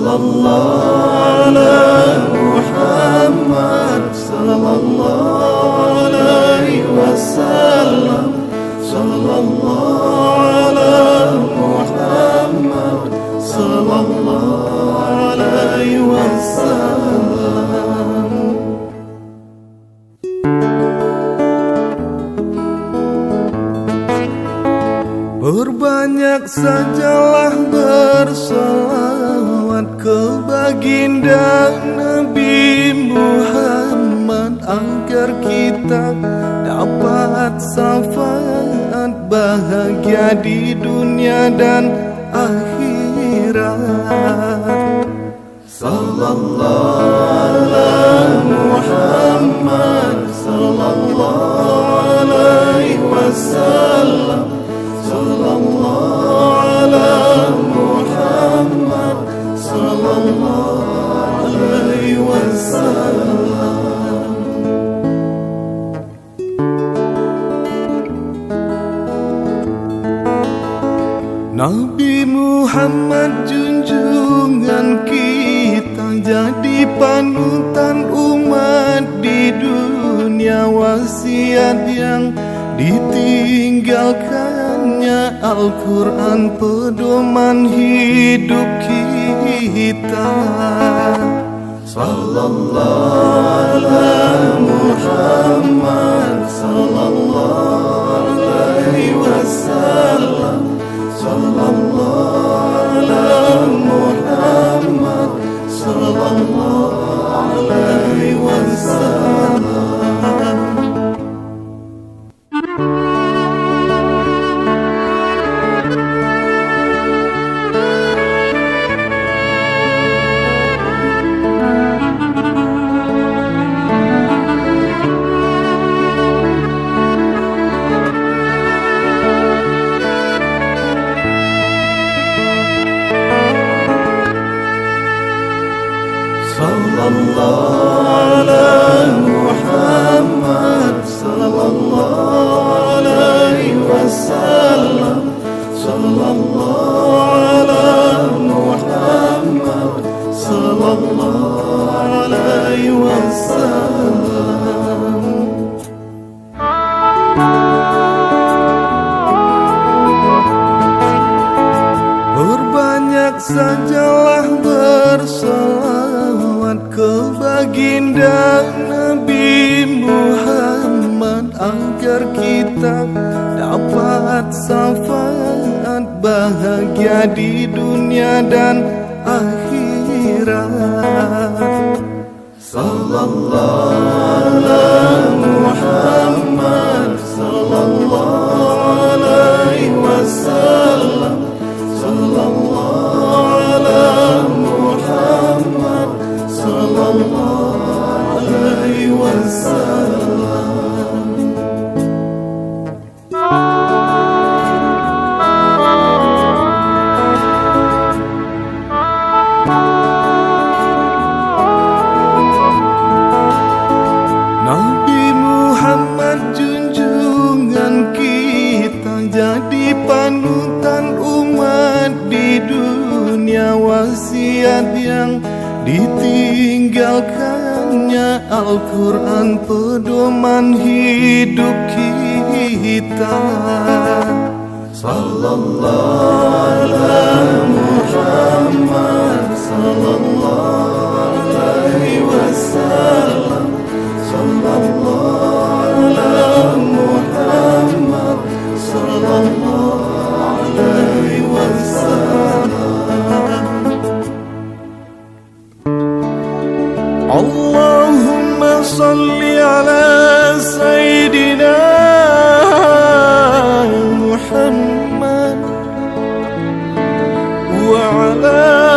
Sallallahu ala Muhammad, sallallahu alaihi wasallam. Sallallahu ala Muhammad, sallallahu alaihi wasallam. Berbanyak sajalah bersalawat ke baginda Nabi Muhammad, agar kita dapat syafaat bahagia di dunia dan akhirat. Sallallahu ala Muhammad, sallallahu alaihi wasallam. Sallallahu ala Muhammad, sallallahu alaihi wasallam. Nabi Muhammad junjungan kita, jadi panutan umat di dunia. Wasiat yang ditinggalkannya Al-Quran, pedoman hidup kita. Sallallahu ala Muhammad, sallallahu alaihi wasallam. Sallallahu ala Muhammad, sallallahu alaihi wasallam. Sallallahu ala Muhammad, sallallahu alaihi wasallam. Sallallahu ala Muhammad, sallallahu alaihi wasallam. Berbanyak sajalah bersalawat ke baginda Nabi Muhammad, agar kita dapat syafaat bahagia di dunia dan akhirat. Sallallahu ala Muhammad, sallallahu alaihi wasallam. Sallallahu ala Muhammad, sallallahu alaihi wasallam. Nabi Muhammad junjungan kita, jadi panutan umat di dunia. Wasiat yang ditinggalkannya Al-Quran, pedoman hidup kita. Sallallahu ala Muhammad, sallallahu alaihi wasallam. Sallallahu ala Muhammad, sallallahu alaihi wasallam. Allahumma salli ala Sayyidina Muhammad wa ala